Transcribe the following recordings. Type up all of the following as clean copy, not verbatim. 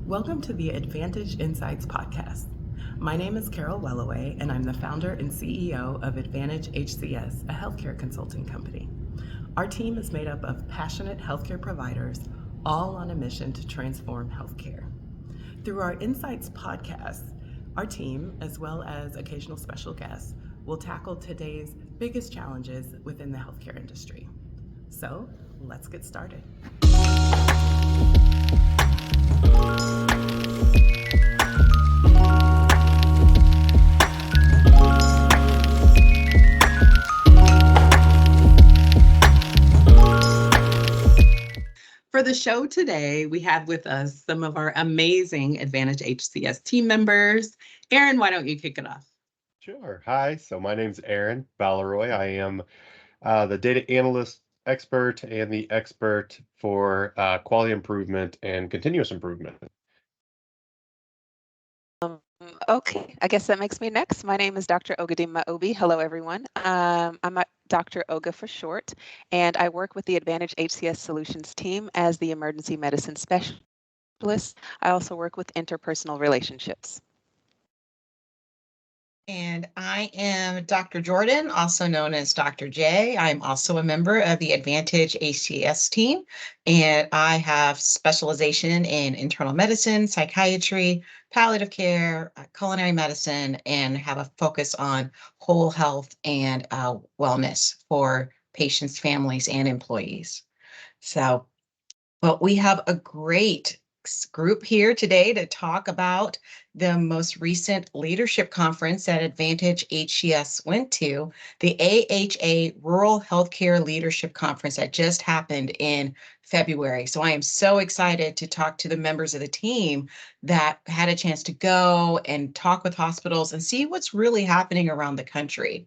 Welcome to the Advantage Insights podcast. My name is Carol Wellaway, and I'm the founder and CEO of Advantage HCS, a healthcare consulting company. Our team is made up of passionate healthcare providers, all on a mission to transform healthcare. Through our Insights podcast, our team, as well as occasional special guests, will tackle today's biggest challenges within the healthcare industry. So, let's get started. For the show today, we have with us some of our amazing Advantage HCS team members. Aaron, why don't you kick it off? Sure. Hi. So my name's Aaron Valeroy. I am the data analyst expert and the expert for quality improvement and continuous improvement. Okay, I guess that makes me next. My name is Dr. Ogadima Obi. Hello, everyone. I'm Dr. Oga for short, and I work with the Advantage HCS Solutions team as the emergency medicine specialist. I also work with interpersonal relationships. And I am Dr. Jordan, also known as Dr. J. I'm also a member of the Advantage HCS team, and I have specialization in internal medicine, psychiatry, palliative care, culinary medicine, and have a focus on whole health and wellness for patients, families, and employees. So, well, we have a great group here today to talk about the most recent leadership conference that Advantage HCS went to, the AHA Rural Healthcare Leadership Conference that just happened in February. So I am so excited to talk to the members of the team that had a chance to go and talk with hospitals and see what's really happening around the country.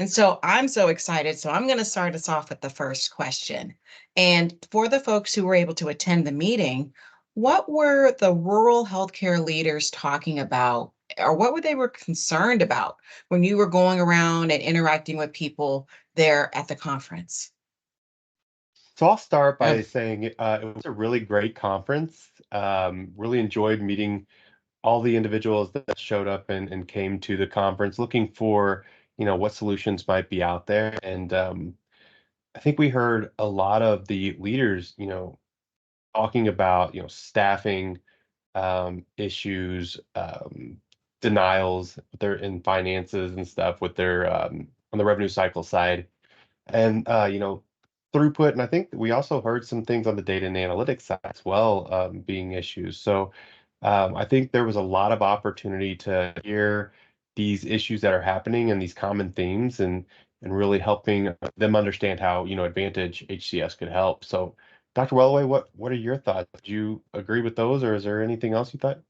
And so I'm so excited. So I'm going to start us off with the first question. And for the folks who were able to attend the meeting, what were the rural healthcare leaders talking about, or what were they were concerned about when you were going around and interacting with people there at the conference? So I'll start by saying it was a really great conference. Really enjoyed meeting all the individuals that showed up and came to the conference looking for, what solutions might be out there. And I think we heard a lot of the leaders, talking about, staffing issues, denials in finances and stuff with their on the revenue cycle side, and throughput. And I think we also heard some things on the data and analytics side as well, being issues. So I think there was a lot of opportunity to hear these issues that are happening and these common themes, and really helping them understand how Advantage HCS could help. So, Dr. Wellaway, what are your thoughts? Did you agree with those, or is there anything else you thought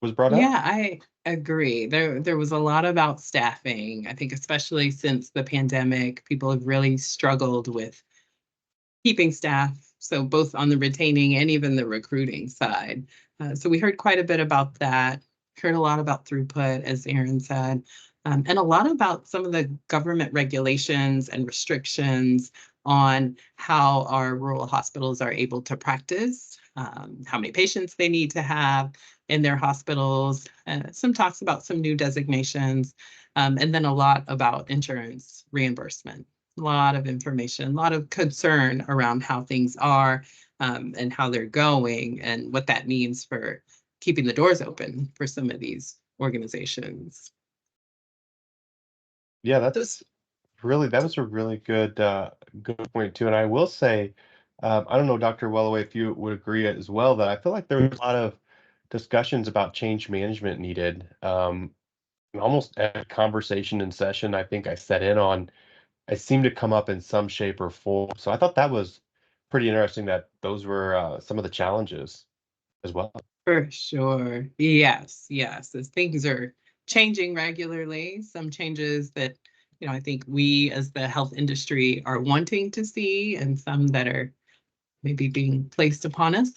was brought up? Yeah, I agree. There was a lot about staffing. I think especially since the pandemic, people have really struggled with keeping staff, so both on the retaining and even the recruiting side. So we heard quite a bit about that, heard a lot about throughput, as Aaron said, and a lot about some of the government regulations and restrictions on how our rural hospitals are able to practice, how many patients they need to have in their hospitals, some talks about some new designations, and then a lot about insurance reimbursement. A lot of information, a lot of concern around how things are, and how they're going, and what that means for keeping the doors open for some of these organizations. Yeah, that was a really good point too. And I will say, I don't know, Dr. Wellaway, if you would agree as well, that I feel like there was a lot of discussions about change management needed. And almost every conversation and session I think I set in on, it seemed to come up in some shape or form. So I thought that was pretty interesting that those were some of the challenges as well. For sure. Yes, yes. As things are changing regularly, some changes that, I think we as the health industry are wanting to see, and some that are maybe being placed upon us.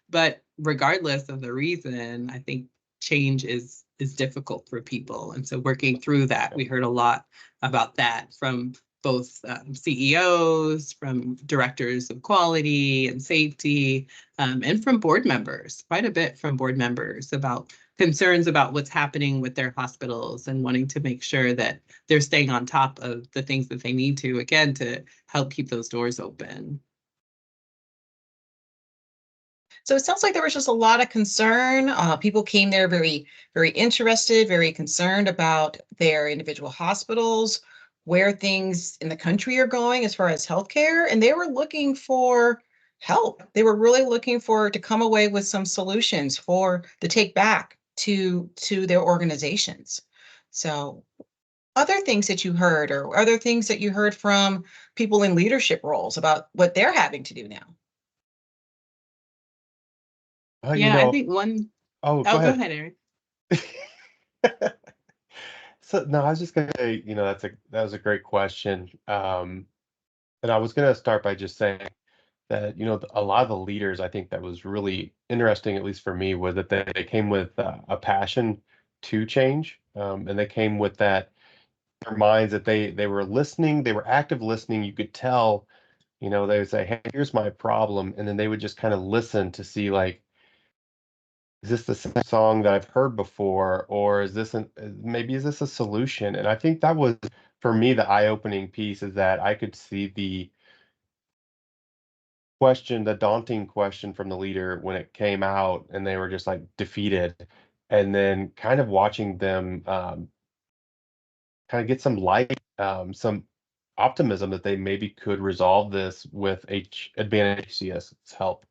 But regardless of the reason, I think change is difficult for people. And so working through that, we heard a lot about that from both CEOs, from directors of quality and safety, and from board members, quite a bit from board members about concerns about what's happening with their hospitals and wanting to make sure that they're staying on top of the things that they need to, again, to help keep those doors open. So it sounds like there was just a lot of concern. People came there very, very interested, very concerned about their individual hospitals, where things in the country are going as far as healthcare, and they were looking for help. They were really looking for to come away with some solutions for to take back to their organizations. So other things that you heard, or other things that you heard from people in leadership roles about what they're having to do now. You Yeah, I know, think one. oh, go Oh, go ahead. ahead, Eric. So no, I was just gonna say, that was a great question. And I was gonna start by just saying that, a lot of the leaders, I think that was really interesting, at least for me, was that they came with a passion to change, and they came with that their minds that they were listening, they were active listening. You could tell, they would say, "Hey, here's my problem," and then they would just kind of listen to see like, is this the same song that I've heard before, or is this maybe is this a solution? And I think that was for me the eye-opening piece is that I could see the question, the daunting question from the leader when it came out, and they were just like defeated, and then kind of watching them kind of get some light, some optimism that they maybe could resolve this with Advantage HCS's help.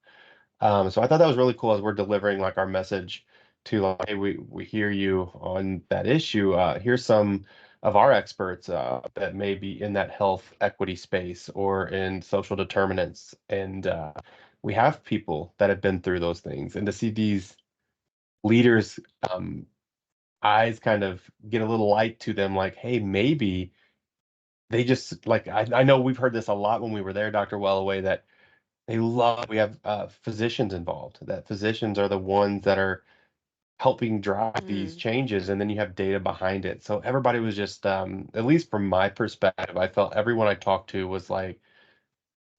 So I thought that was really cool as we're delivering like our message to like, hey, we hear you on that issue. Here's some of our experts that may be in that health equity space or in social determinants, and we have people that have been through those things, and to see these leaders' eyes kind of get a little light to them, like, hey, maybe they just like I know we've heard this a lot when we were there, Dr. Wellaway, that we have physicians involved, that physicians are the ones that are helping drive these Mm. changes, and then you have data behind it. So everybody was just, at least from my perspective, I felt everyone I talked to was like,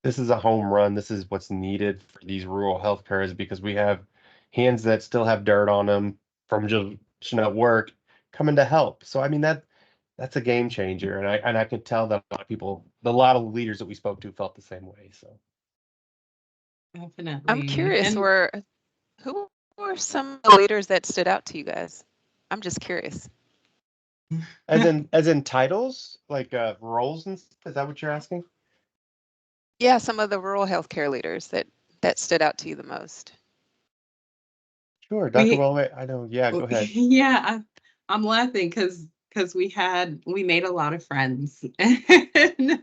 this is a home run. This is what's needed for these rural healthcares because we have hands that still have dirt on them from just at work coming to help. So I mean that's a game changer, and I could tell that a lot of leaders that we spoke to felt the same way. So. I'm Definitely. curious, And who were some of the leaders that stood out to you guys? I'm just curious. As in titles, like roles and stuff? Is that what you're asking? Yeah, some of the rural healthcare leaders that stood out to you the most. Sure, Dr. we, Wellaway, I know. Yeah, go ahead. yeah, I'm laughing because we made a lot of friends, and,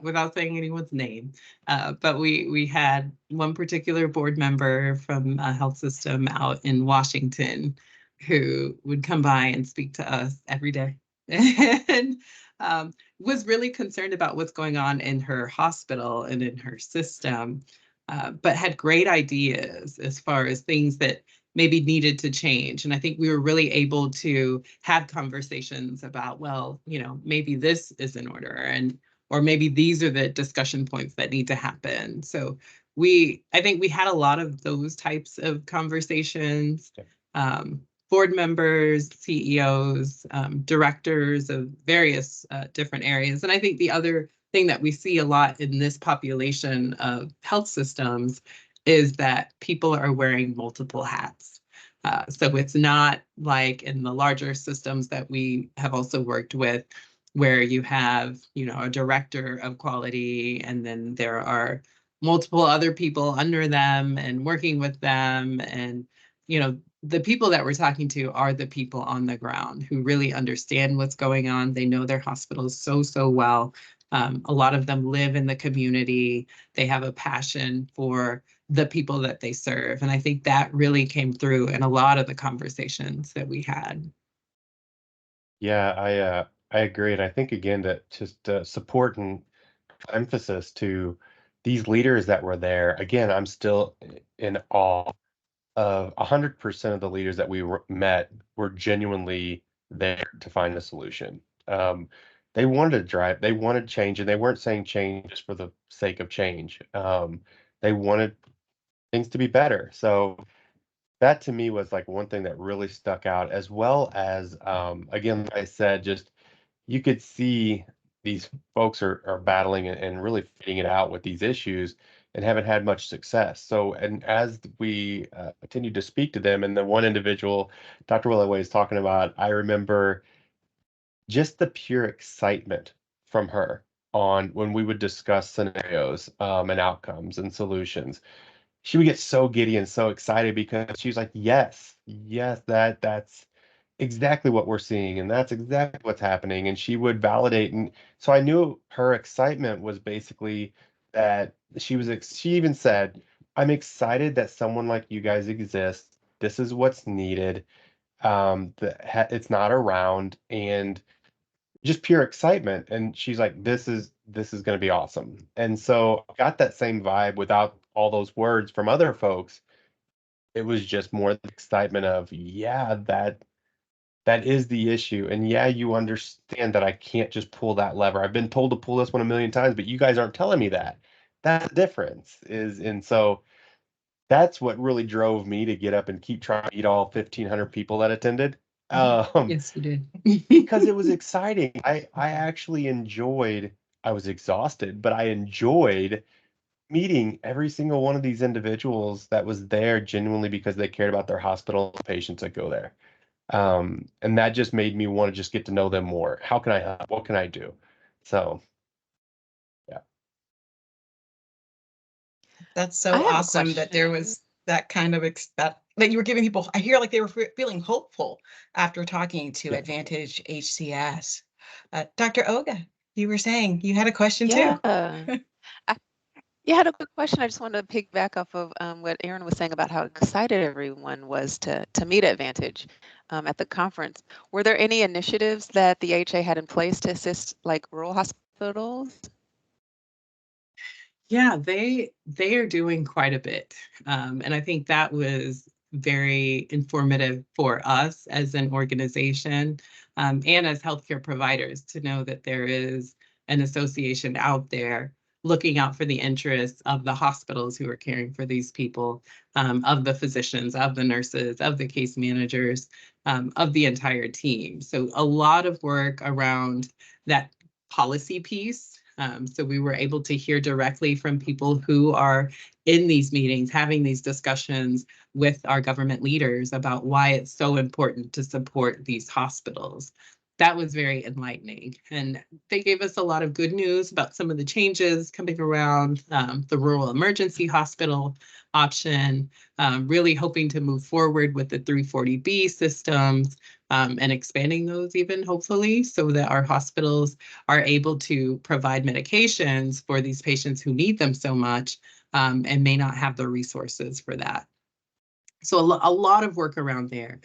without saying anyone's name, but we had one particular board member from a health system out in Washington who would come by and speak to us every day, and was really concerned about what's going on in her hospital and in her system, but had great ideas as far as things that maybe needed to change. And I think we were really able to have conversations about, well, maybe this is in order, and or maybe these are the discussion points that need to happen. So I think we had a lot of those types of conversations. Okay. Board members, CEOs, directors of various different areas. And I think the other thing that we see a lot in this population of health systems is that people are wearing multiple hats. So it's not like in the larger systems that we have also worked with, where you have, a director of quality, and then there are multiple other people under them and working with them. And, the people that we're talking to are the people on the ground who really understand what's going on. They know their hospitals so, so well. A lot of them live in the community. They have a passion for the people that they serve. And I think that really came through in a lot of the conversations that we had. Yeah, I agree, and I think again that just support and emphasis to these leaders that were there. Again, I'm still in awe of 100% of the leaders that met were genuinely there to find a solution. they wanted to drive, they wanted change, and they weren't saying change just for the sake of change. They wanted things to be better. So that to me was like one thing that really stuck out, as well as again, like I said, just you could see these folks are battling and really fighting it out with these issues and haven't had much success. So, and as we continued to speak to them, and the one individual, Dr. Willoway is talking about, I remember just the pure excitement from her on when we would discuss scenarios and outcomes and solutions. She would get so giddy and so excited because she was like, yes, yes, that's exactly what we're seeing, and that's exactly what's happening. And she would validate. And so I knew her excitement was basically that she even said, I'm excited that someone like you guys exist. This is what's needed. It's not around, and just pure excitement. And she's like, this is going to be awesome. And so I got that same vibe without all those words from other folks. It was just more the excitement of, yeah, that is the issue. And yeah, you understand that I can't just pull that lever. I've been told to pull this one a million times, but you guys aren't telling me that. That's the difference is, and so that's what really drove me to get up and keep trying to meet all 1,500 people that attended. Yes, you did. Because it was exciting. I actually enjoyed, I was exhausted, but I enjoyed meeting every single one of these individuals that was there genuinely because they cared about their hospital patients that go there. And that just made me want to just get to know them more. How can I help? What can I do? So, yeah. That's I so have a awesome that there question. was that kind of that you were giving people. I hear like they were feeling hopeful after talking to Yeah. Advantage HCS. Dr. Oga, you were saying you had a question too. Yeah. I, yeah, I had a quick question. I just wanted to piggyback off of what Aaron was saying about how excited everyone was to meet Advantage at the conference. Were there any initiatives that the AHA had in place to assist like rural hospitals? Yeah, they are doing quite a bit. And I think that was very informative for us as an organization, and as healthcare providers to know that there is an association out there looking out for the interests of the hospitals who are caring for these people, of the physicians, of the nurses, of the case managers, of the entire team. So a lot of work around that policy piece. So we were able to hear directly from people who are in these meetings, having these discussions with our government leaders about why it's so important to support these hospitals. That was very enlightening. And they gave us a lot of good news about some of the changes coming around, the rural emergency hospital option, really hoping to move forward with the 340B systems, and expanding those even hopefully so that our hospitals are able to provide medications for these patients who need them so much, and may not have the resources for that. So a lot of work around there.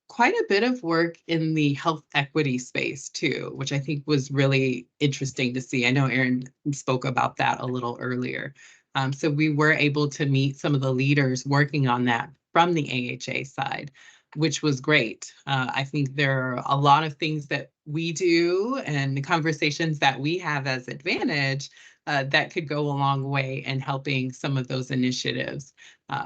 Quite a bit of work in the health equity space too, which I think was really interesting to see. I know Aaron spoke about that a little earlier. So we were able to meet some of the leaders working on that from the AHA side, which was great. I think there are a lot of things that we do and the conversations that we have as Advantage that could go a long way in helping some of those initiatives.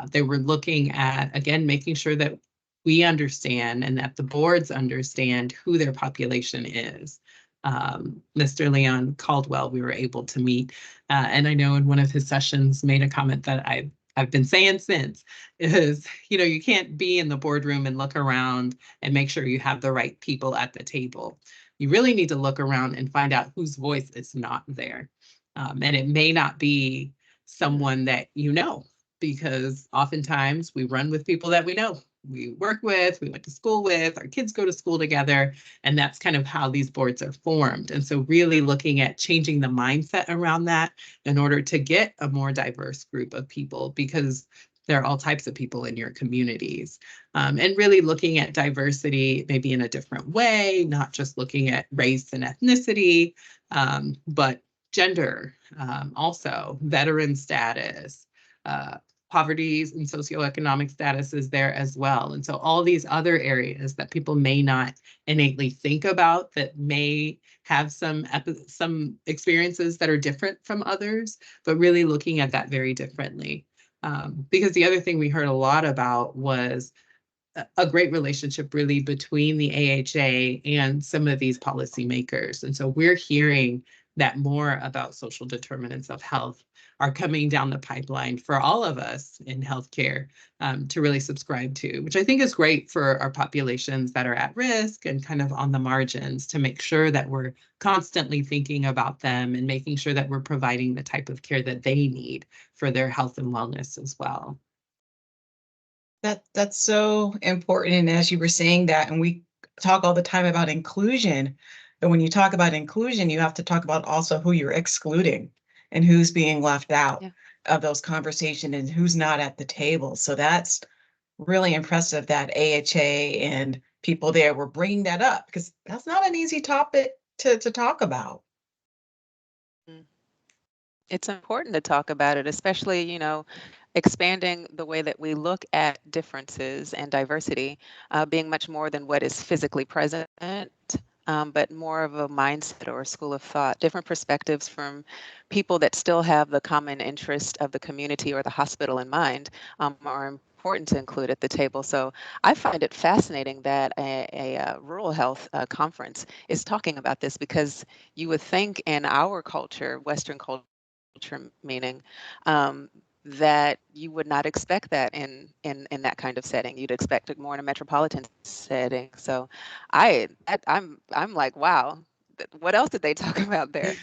They were looking at, again, making sure that we understand and that the boards understand who their population is. Mr. Leon Caldwell, we were able to meet, and I know in one of his sessions made a comment that I've been saying since is, you can't be in the boardroom and look around and make sure you have the right people at the table. You really need to look around and find out whose voice is not there. And it may not be someone that you know, because oftentimes we run with people that we know, we work with, we went to school with, our kids go to school together, and that's kind of how these boards are formed. And so really looking at changing the mindset around that in order to get a more diverse group of people, because there are all types of people in your communities, and really looking at diversity maybe in a different way, not just looking at race and ethnicity, but gender, also veteran status, poverty and socioeconomic status is there as well. And so all these other areas that people may not innately think about, that may have some experiences that are different from others, but really looking at that very differently. Because the other thing we heard a lot about was a great relationship really between the AHA and some of these policymakers. And so we're hearing that more about social determinants of health are coming down the pipeline for all of us in healthcare to really subscribe to, which I think is great for our populations that are at risk and kind of on the margins, to make sure that we're constantly thinking about them and making sure that we're providing the type of care that they need for their health and wellness as well. That's so important. And as you were saying that, and we talk all the time about inclusion, but when you talk about inclusion, you have to talk about also who you're excluding and who's being left out of those conversations and who's not at the table. So that's really impressive that AHA and people there were bringing that up, because that's not an easy topic to talk about. It's important to talk about it, especially, you know, expanding the way that we look at differences and diversity, being much more than what is physically present, but more of a mindset or a school of thought, different perspectives from people that still have the common interest of the community or the hospital in mind, are important to include at the table. So I find it fascinating that a rural health conference is talking about this, because you would think in our culture, Western culture meaning, that you would not expect that in that kind of setting. You'd expect it more in a metropolitan setting. So I'm like, wow, what else did they talk about there?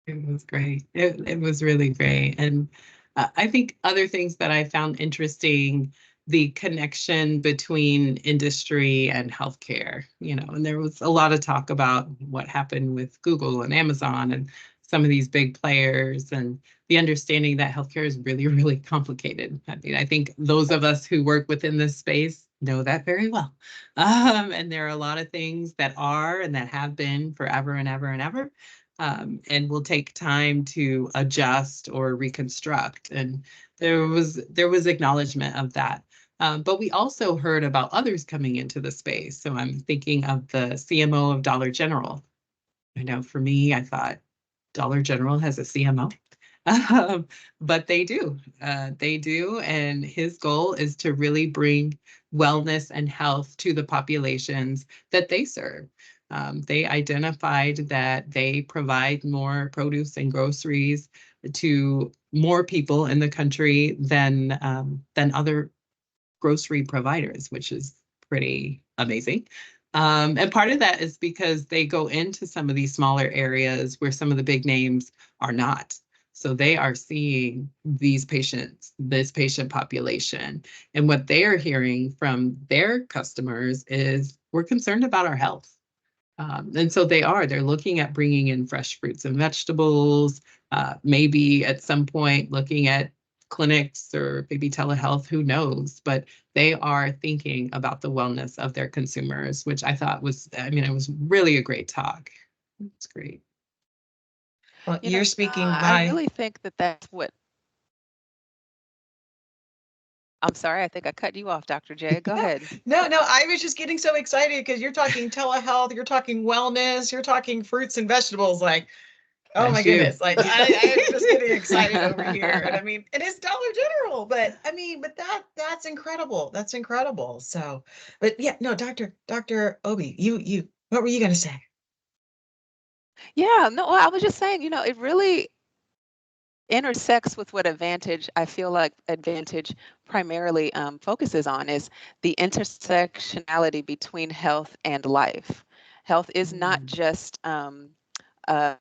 It was great. It was really great. And I think other things that I found interesting, the connection between industry and healthcare, you know, and there was a lot of talk about what happened with Google and Amazon and some of these big players, and the understanding that healthcare is really, really complicated. I mean, I think those of us who work within this space know that very well. And there are a lot of things that are and that have been forever and ever and ever, and will take time to adjust or reconstruct. And there was acknowledgement of that. But we also heard about others coming into the space. So I'm thinking of the CMO of Dollar General. I know for me, I thought Dollar General has a CMO. But they do. And his goal is to really bring wellness and health to the populations that they serve. They identified that they provide more produce and groceries to more people in the country than other grocery providers, which is pretty amazing. And part of that is because they go into some of these smaller areas where some of the big names are not. So they are seeing these patients, this patient population, and what they are hearing from their customers is, we're concerned about our health. And so they're looking at bringing in fresh fruits and vegetables, maybe at some point looking at clinics or maybe telehealth, who knows, but they are thinking about the wellness of their consumers, which I thought was, I mean, it was really a great talk. It's great. Well, You you're know, speaking I my. really think that that's what. I'm sorry, I think I cut you off, Dr. J. Go ahead. No, I was just getting so excited because you're talking telehealth, you're talking wellness, you're talking fruits and vegetables. Like, oh my goodness, like I'm just getting excited over here. And I mean, it is Dollar General, but I mean, but that's incredible. That's incredible. So, but yeah, no, Dr. Obi, you, what were you gonna say? Yeah, no, I was just saying, you know, it really intersects with what Advantage, I feel like Advantage primarily focuses on, is the intersectionality between health and life. Health is not just uh, uh,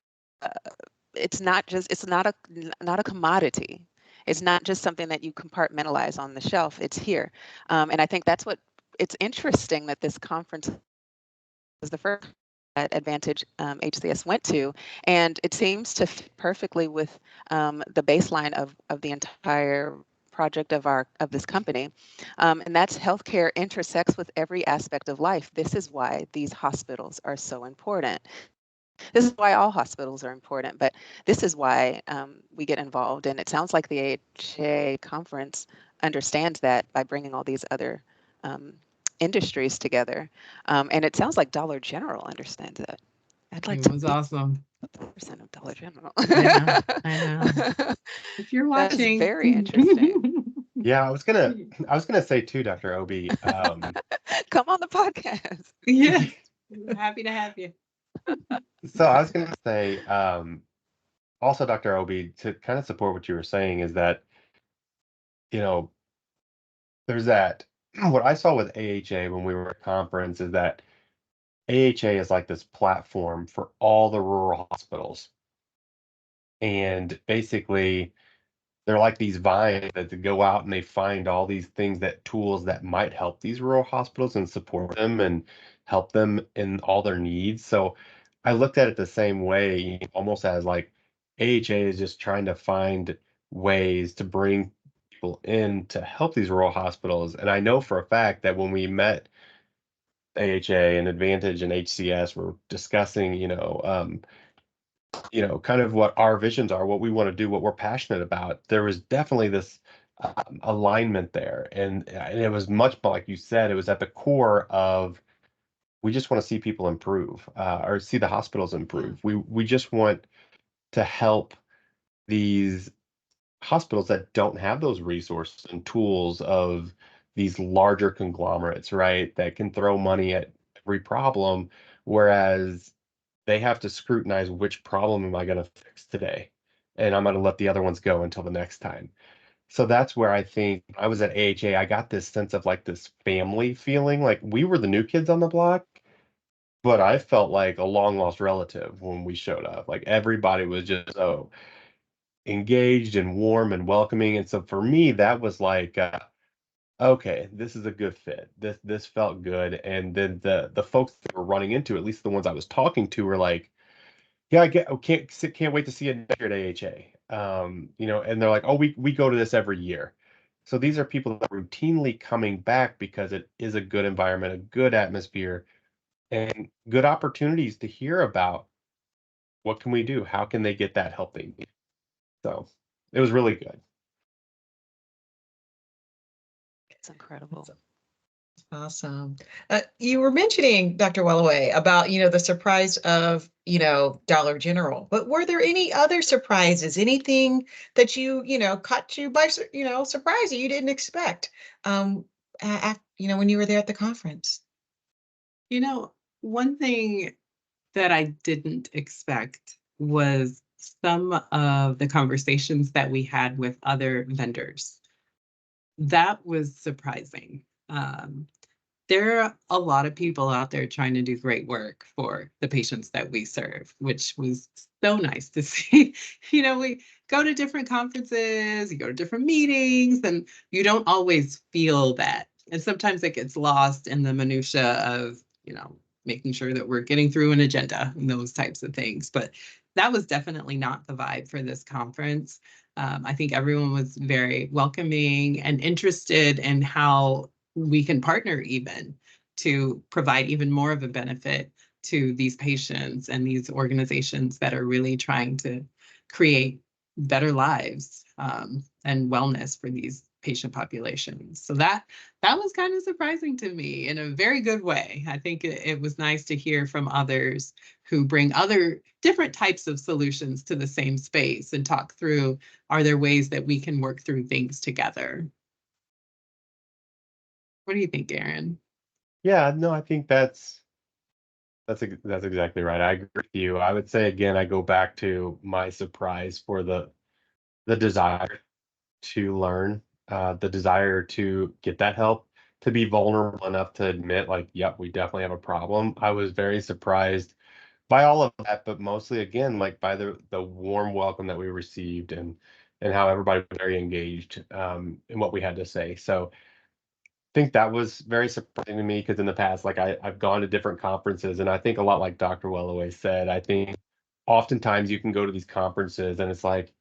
it's not a commodity. It's not just something that you compartmentalize on the shelf. It's here, and I think that's what it's interesting that this conference was the first that Advantage HCS went to, and it seems to fit perfectly with the baseline of the entire project of this company, and that's healthcare intersects with every aspect of life. This is why these hospitals are so important. This is why all hospitals are important, but this is why we get involved. And it sounds like the AHA conference understands that by bringing all these other industries together. And it sounds like Dollar General understands it. I'd like It to was be awesome. 1% of Dollar General. I know. If you're That is watching. very interesting. Yeah, I was gonna say too, Dr. Obi. Come on the podcast. Yes, we're happy to have you. So I was gonna say, also, Dr. Obi, to kind of support what you were saying is that, you know, there's that what I saw with AHA when we were at conference is that AHA is like this platform for all the rural hospitals. And basically, they're like these vines that go out and they find all these things that tools that might help these rural hospitals and support them and help them in all their needs. So I looked at it the same way, almost as like AHA is just trying to find ways to bring people in to help these rural hospitals. And I know for a fact that when we met AHA and Advantage and HCS, we're discussing, kind of what our visions are, what we want to do, what we're passionate about. There was definitely this alignment there, and it was much like you said. It was at the core of we just want to see people improve, or see the hospitals improve. We just want to help these hospitals that don't have those resources and tools of these larger conglomerates, right? That can throw money at every problem, whereas they have to scrutinize which problem am I going to fix today? And I'm going to let the other ones go until the next time. So that's where I think when I was at AHA, I got this sense of like this family feeling. Like we were the new kids on the block, but I felt like a long lost relative when we showed up. Like everybody was just so engaged and warm and welcoming. And so for me, that was like, okay, this is a good fit. This felt good. And then the folks that were running into, at least the ones I was talking to, were like, yeah, can't wait to see it next year at AHA. And they're like, oh, we go to this every year. So these are people that are routinely coming back because it is a good environment, a good atmosphere, and good opportunities to hear about what can we do? How can they get that help they need? So it was really good. It's incredible. Awesome. You were mentioning, Dr. Walloway, about, the surprise of, Dollar General, but were there any other surprises, anything that caught you by, surprise that you didn't expect, when you were there at the conference? One thing that I didn't expect was some of the conversations that we had with other vendors. That was surprising. There are a lot of people out there trying to do great work for the patients that we serve, which was so nice to see. We go to different conferences, you go to different meetings, and you don't always feel that. And sometimes it gets lost in the minutia of, making sure that we're getting through an agenda and those types of things. But that was definitely not the vibe for this conference. I think everyone was very welcoming and interested in how we can partner even to provide even more of a benefit to these patients and these organizations that are really trying to create better lives and wellness for these patient populations. So that was kind of surprising to me in a very good way. I think it was nice to hear from others who bring other different types of solutions to the same space and talk through, are there ways that we can work through things together? What do you think, Aaron? Yeah, no, I think that's exactly right. I agree with you. I would say again, I go back to my surprise for the desire to learn, the desire to get that help, to be vulnerable enough to admit, like, yep, we definitely have a problem. I was very surprised by all of that, but mostly again, like by the warm welcome that we received and how everybody was very engaged in what we had to say. So I think that was very surprising to me because in the past, like I've gone to different conferences, and I think a lot like Dr. Wellaway said, I think oftentimes you can go to these conferences and it's like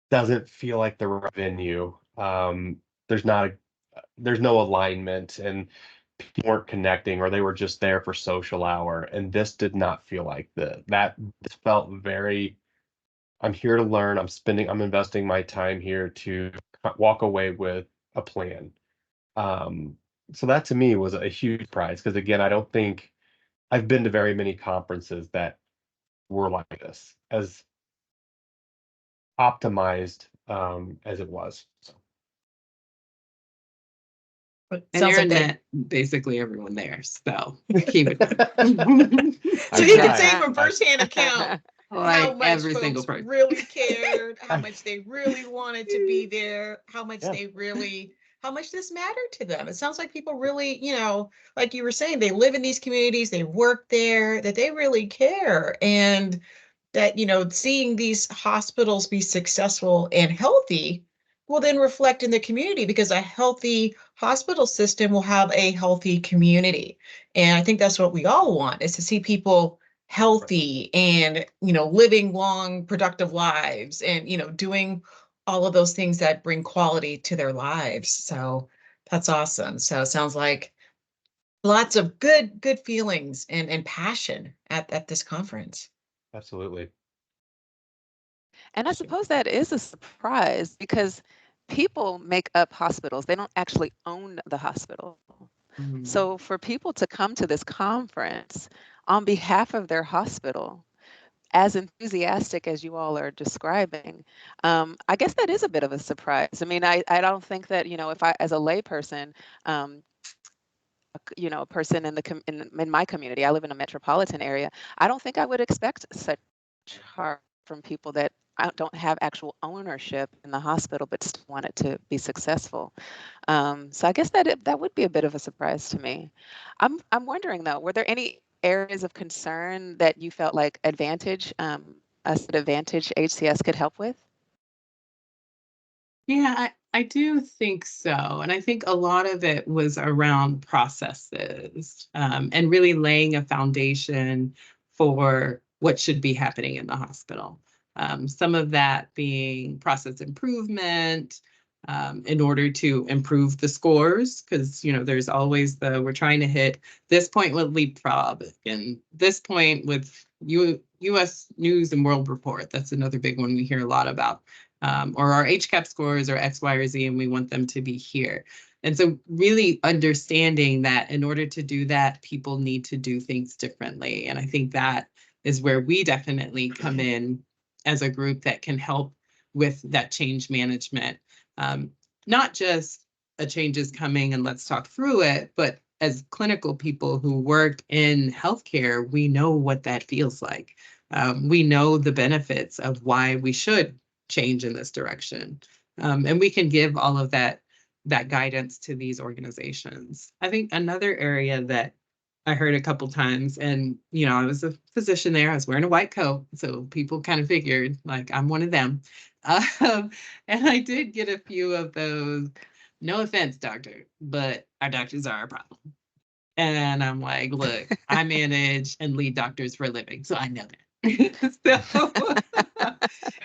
doesn't feel like the right venue. There's not there's no alignment, and people weren't connecting or they were just there for social hour. And this did not feel like that. This felt very, I'm here to learn. I'm investing my time here to walk away with a plan. Um, so that to me was a huge prize because again, I don't think I've been to very many conferences that were like this, as optimized as it was. So. But And sounds like Aaron that. met basically everyone there, so he would So I you can tried. say from firsthand account how like much every single folks person. really cared, how I- much they really wanted to be there, how much Yeah. they really, how much this mattered to them. It sounds like people really, like you were saying, they live in these communities, they work there, that they really care. And that, seeing these hospitals be successful and healthy will then reflect in the community because a healthy hospital system will have a healthy community. And I think that's what we all want is to see people healthy and, living long, productive lives and, doing all of those things that bring quality to their lives. So that's awesome. So it sounds like lots of good feelings and passion at this conference. Absolutely. And I suppose that is a surprise because people make up hospitals. They don't actually own the hospital. Mhm. So for people to come to this conference on behalf of their hospital, as enthusiastic as you all are describing, I guess that is a bit of a surprise. I mean, I don't think that, if I, as a layperson, um, a person in my community, I live in a metropolitan area, I don't think I would expect such heart from people that don't have actual ownership in the hospital, but still want it to be successful. So I guess that would be a bit of a surprise to me. I'm wondering though, were there any areas of concern that you felt like us at Advantage HCS could help with? Yeah, I do think so. And I think a lot of it was around processes and really laying a foundation for what should be happening in the hospital. Some of that being process improvement in order to improve the scores, because there's always we're trying to hit this point with leapfrog and this point with US News and World Report. That's another big one we hear a lot about. Or our HCAP scores or X, Y, or Z, and we want them to be here. And so really understanding that in order to do that, people need to do things differently. And I think that is where we definitely come in as a group that can help with that change management. Not just a change is coming and let's talk through it, but as clinical people who work in healthcare, we know what that feels like. We know the benefits of why we should change in this direction. And we can give all of that guidance to these organizations. I think another area that I heard a couple times, and I was a physician there. I was wearing a white coat, so people kind of figured like I'm one of them. And I did get a few of those. No offense, doctor, but our doctors are our problem. And I'm like, look, I manage and lead doctors for a living, so I know that. So,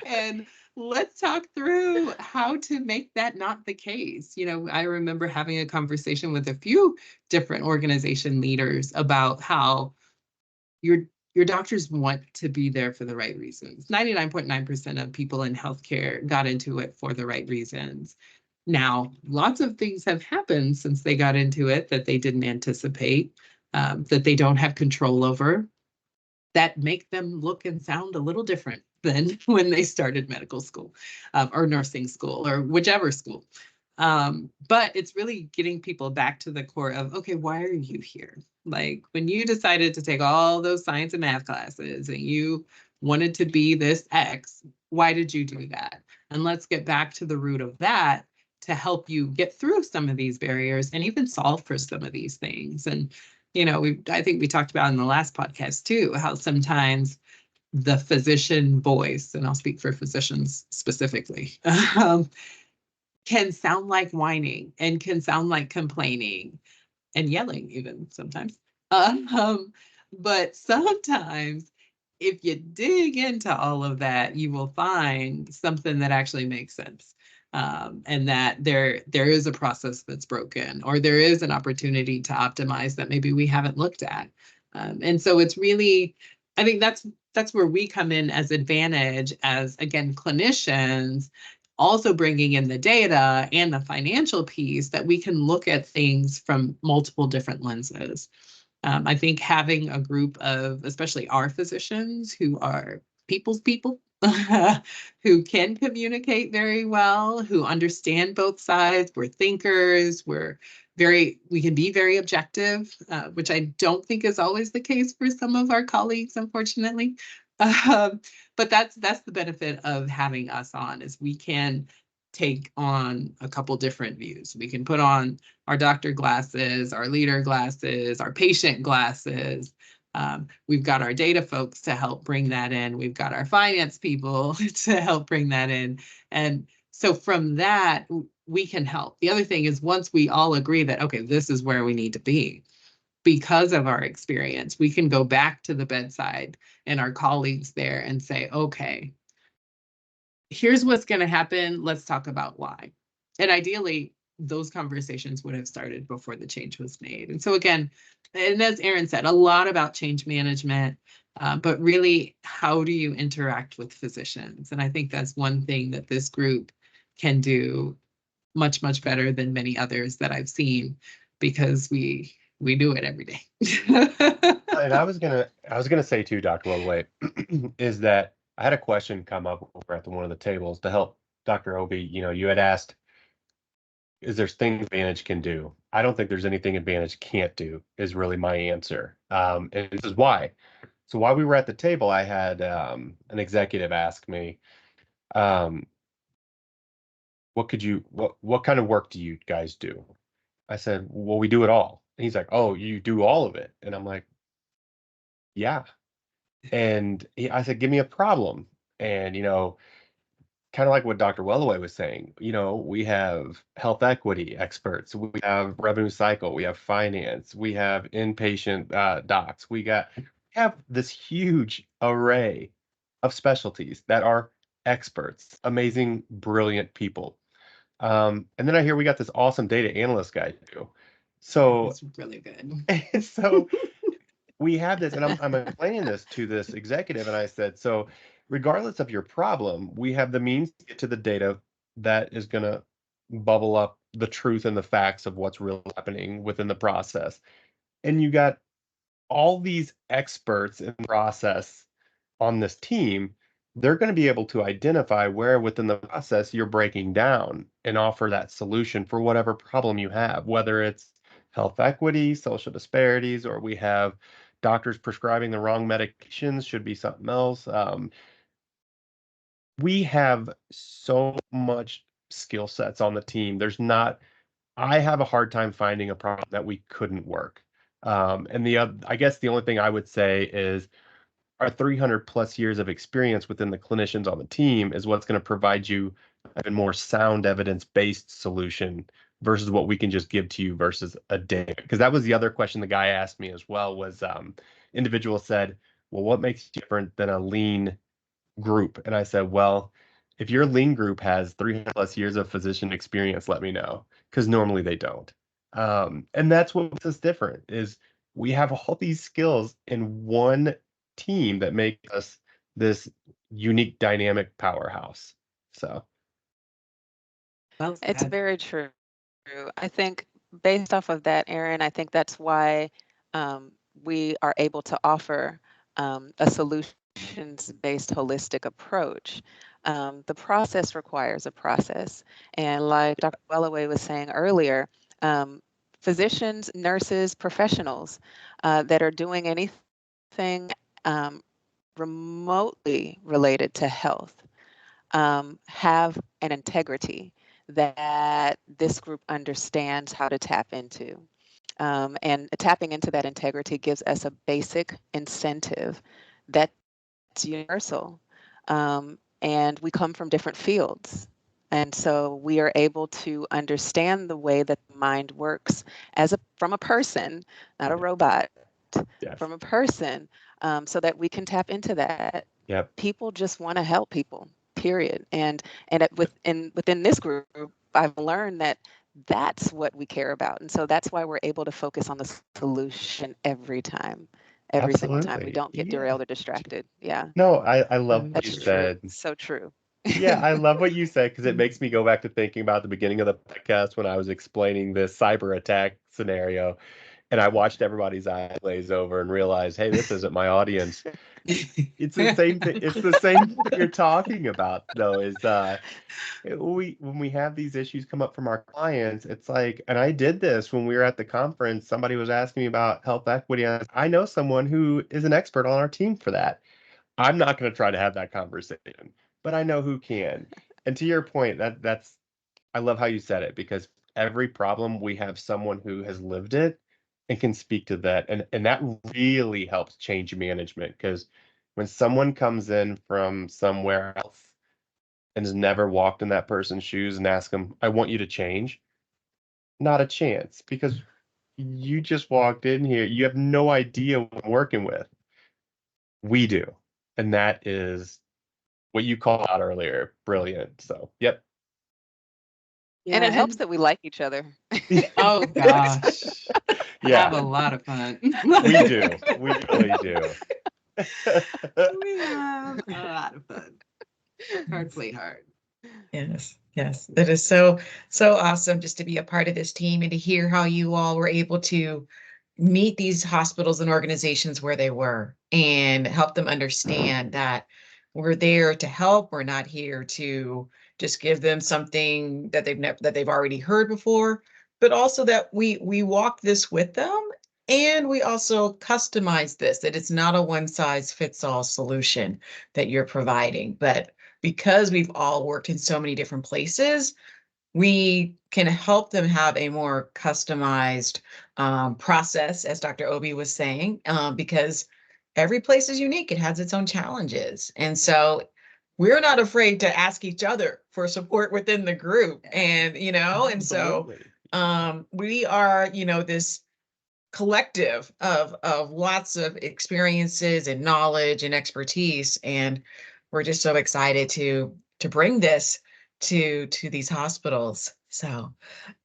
and let's talk through how to make that not the case. I remember having a conversation with a few different organization leaders about how your doctors want to be there for the right reasons. 99.9% of people in healthcare got into it for the right reasons. Now, lots of things have happened since they got into it that they didn't anticipate, that they don't have control over, that make them look and sound a little different than when they started medical school or nursing school or whichever school. But it's really getting people back to the core of, okay, why are you here? Like when you decided to take all those science and math classes and you wanted to be this X, why did you do that? And let's get back to the root of that to help you get through some of these barriers and even solve for some of these things. And I think we talked about in the last podcast too, how sometimes the physician voice, and I'll speak for physicians specifically, can sound like whining and can sound like complaining and yelling even sometimes. But sometimes if you dig into all of that, you will find something that actually makes sense. and that there is a process that's broken, or there is an opportunity to optimize that maybe we haven't looked at. And so it's really, I think that's where we come in as advantage, as again clinicians, also bringing in the data and the financial piece, that we can look at things from multiple different lenses. I think having a group of, especially our physicians, who are people's people, who can communicate very well, who understand both sides, we're thinkers, we can be very objective, which I don't think is always the case for some of our colleagues, unfortunately. But that's the benefit of having us on, is we can take on a couple different views. We can put on our doctor glasses, our leader glasses, our patient glasses. We've got our data folks to help bring that in. We've got our finance people to help bring that in. And so from that, we can help. The other thing is, once we all agree that, okay, this is where we need to be, because of our experience, we can go back to the bedside and our colleagues there and say, okay, here's what's going to happen. Let's talk about why. And ideally, those conversations would have started before the change was made. And so again, and as Erin said, a lot about change management, but really, how do you interact with physicians? And I think that's one thing that this group can do much, much better than many others that I've seen, because we do it every day. And I was gonna say too, Dr. Loveway, is that I had a question come up over at one of the tables to help Dr. Obi. You had asked, is there things Advantage can do? I don't think there's anything Advantage can't do, is really my answer. And this is why. So while we were at the table, I had an executive ask me, what kind of work do you guys do? I said, well, we do it all. And he's like, oh, you do all of it. And I'm like, yeah. And I said, give me a problem. And, kind of like what Dr. Wellaway was saying, we have health equity experts, we have revenue cycle, we have finance, we have inpatient docs, we have this huge array of specialties that are experts, amazing, brilliant people. And then I hear we got this awesome data analyst guy too. So it's really good. so we have this, and I'm explaining this to this executive, and I said, so regardless of your problem, we have the means to get to the data that is going to bubble up the truth and the facts of what's really happening within the process. And you got all these experts in the process on this team. They're going to be able to identify where within the process you're breaking down and offer that solution for whatever problem you have, whether it's health equity, social disparities, or we have doctors prescribing the wrong medications, should be something else. We have so much skill sets on the team. I have a hard time finding a problem that we couldn't work. And I guess the only thing I would say is our 300 plus years of experience within the clinicians on the team is what's going to provide you a more sound evidence-based solution versus what we can just give to you versus a day. Because that was the other question the guy asked me as well, was individual said, well, what makes you different than a lean group? And I said, well, if your lean group has 300 plus years of physician experience, let me know, because normally they don't. And that's what makes us different, is we have all these skills in one team that make us this unique dynamic powerhouse. So Well It's said. very true. I think based off of that, Erin, I think that's why we are able to offer a solutions-based holistic approach. The process requires a process. And like Dr. Wellaway was saying earlier, physicians, nurses, professionals that are doing anything remotely related to health have an integrity that this group understands how to tap into. And tapping into that integrity gives us a basic incentive that's universal. And we come from different fields. And so we are able to understand the way that the mind works from a person, not a robot, yes. from a person, so that we can tap into that. Yep. People just want to help people. period. Within this group, I've learned that that's what we care about. And so that's why we're able to focus on the solution every time, every single time. We Absolutely. don't get Yeah. derailed or distracted. Yeah, No, I love what you that's true. said. So true. Yeah, I love what you said because it makes me go back to thinking about the beginning of the podcast when I was explaining this cyber attack scenario, and I watched everybody's eyes glaze over and realized, hey, this isn't my audience. It's the same thing. It's the same thing you're talking about, though, is when we have these issues come up from our clients, it's like, and I did this when we were at the conference. Somebody was asking me about health equity. And I know someone who is an expert on our team for that. I'm not going to try to have that conversation, but I know who can. And to your point, that's I love how you said it because every problem we have someone who has lived it and can speak to that. And that really helps change management because when someone comes in from somewhere else and has never walked in that person's shoes and ask them, I want you to change, not a chance because you just walked in here. You have no idea what I'm working with. We do. And that is what you called out earlier. Brilliant. So, yep. And it Yeah, helps that we like each other. oh gosh, have a Yeah, lot of fun. we do. We really do. We have a lot of fun. Hard play hard. Yes, yes. That is so, so awesome just to be a part of this team and to hear how you all were able to meet these hospitals and organizations where they were and help them understand that we're there to help. We're not here to just give them something that they've already heard before, but also that we walk this with them and we also customize this, that it's not a one size fits all solution that you're providing, but because we've all worked in so many different places, we can help them have a more customized process, as Dr. Obi was saying, because every place is unique. It has its own challenges. And so we're not afraid to ask each other for support within the group. And, and so Absolutely. we are, this collective of lots of experiences and knowledge and expertise, and we're just so excited to bring this to these hospitals. So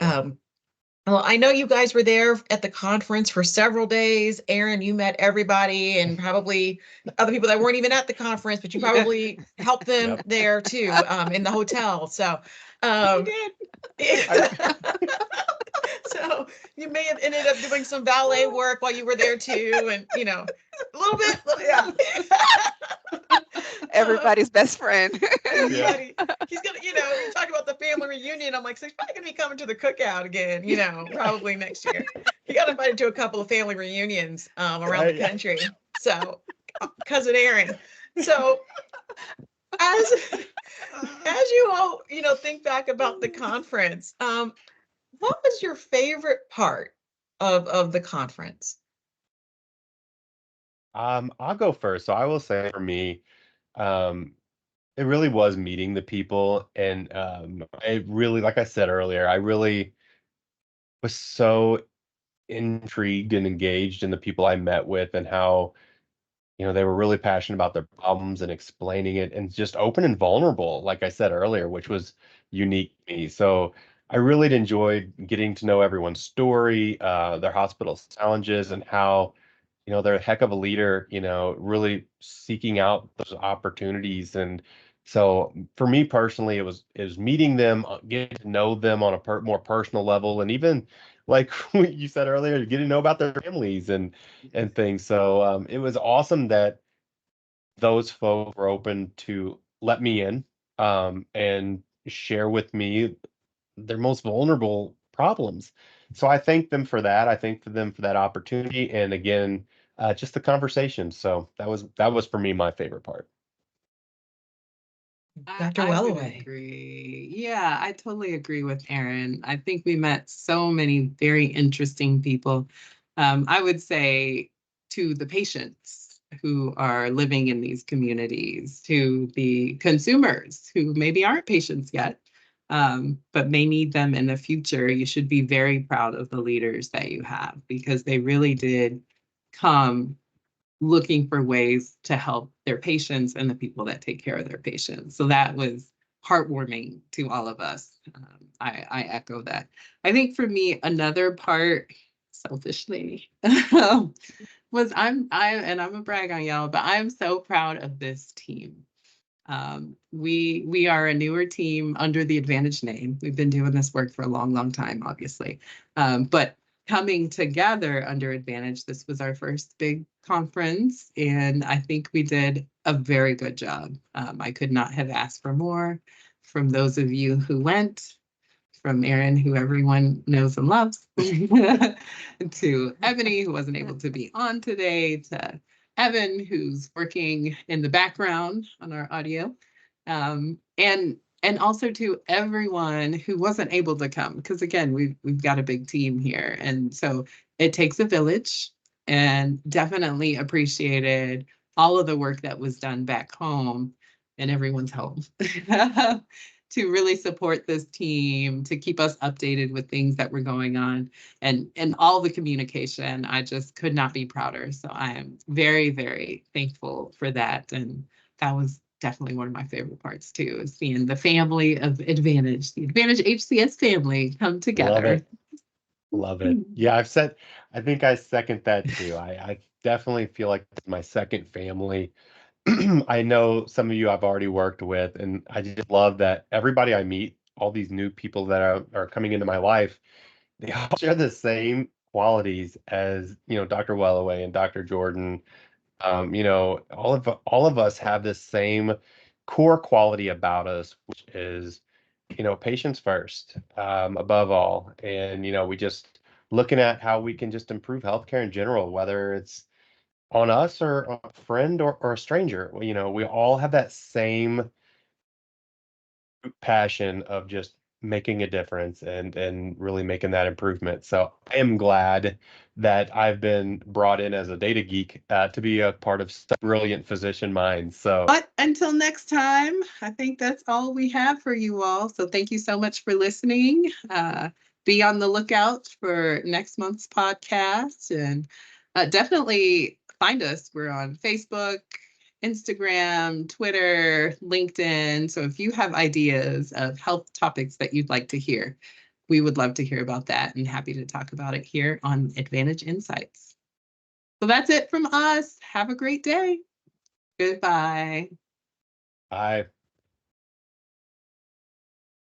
well, I know you guys were there at the conference for several days. Aaron, you met everybody and probably other people that weren't even at the conference, but you probably helped them Yep. there too, in the hotel. So I did. so you may have ended up doing some ballet work while you were there too, and a little bit, yeah. Everybody's best friend. Everybody, he's gonna, we talk about the family reunion. I'm like, so he's probably gonna be coming to the cookout again, probably next year. He got invited to a couple of family reunions around the country. So, cousin Aaron. So, as you all, think back about the conference, what was your favorite part of the conference? I'll go first. So I will say for me, um, it really was meeting the people, and I really, like I said earlier, I really was so intrigued and engaged in the people I met with and how they were really passionate about their problems and explaining it and just open and vulnerable, like I said earlier, which was unique to me. So I really enjoyed getting to know everyone's story, their hospital challenges, and how, they're a heck of a leader, really seeking out those opportunities. And so for me personally, it was meeting them, getting to know them on a more personal level, and even like what you said earlier, getting to know about their families and things. So it was awesome that those folks were open to let me in and share with me their most vulnerable problems. So I thank them for that. I thank for them for that opportunity, and again, just the conversation. So that was for me my favorite part. Dr. I would Wellaway. agree. Yeah, I totally agree with Aaron. I think we met so many very interesting people. I would say to the patients who are living in these communities, to the consumers who maybe aren't patients yet, but may need them in the future, you should be very proud of the leaders that you have because they really did come looking for ways to help their patients and the people that take care of their patients. So that was heartwarming to all of us. I echo that. I think for me, another part, selfishly, was and I'm a brag on y'all, but I'm so proud of this team. We are a newer team under the Advantage name. We've been doing this work for a long, long time, obviously. But coming together under Advantage, this was our first big conference, and I think we did a very good job. I could not have asked for more from those of you who went, from Erin, who everyone knows and loves, to Ebony, who wasn't able to be on today, to Evan, who's working in the background on our audio, and also to everyone who wasn't able to come, because again, we've got a big team here, and so it takes a village, and definitely appreciated all of the work that was done back home and everyone's home to really support this team, to keep us updated with things that were going on, and all the communication. I just could not be prouder. So I am very, very thankful for that. And that was definitely one of my favorite parts too, is seeing the family of Advantage, the Advantage HCS family come together. Love it. Love it. Yeah, I think I second that too. I definitely feel like it's my second family. I know some of you I've already worked with, and I just love that everybody I meet, all these new people that are coming into my life, they all share the same qualities as, Dr. Wellaway and Dr. Jordan. All of us have this same core quality about us, which is, patients first, above all. And, we just looking at how we can just improve healthcare in general, whether it's on us or a friend or a stranger. We all have that same passion of just making a difference and really making that improvement. So I am glad that I've been brought in as a data geek to be a part of such brilliant physician minds. So, but until next time, I think that's all we have for you all. So thank you so much for listening. Be on the lookout for next month's podcast, and definitely find us. We're on Facebook, Instagram, Twitter, LinkedIn. So if you have ideas of health topics that you'd like to hear, we would love to hear about that, and happy to talk about it here on Advantage Insights. So that's it from us. Have a great day. Goodbye. bye.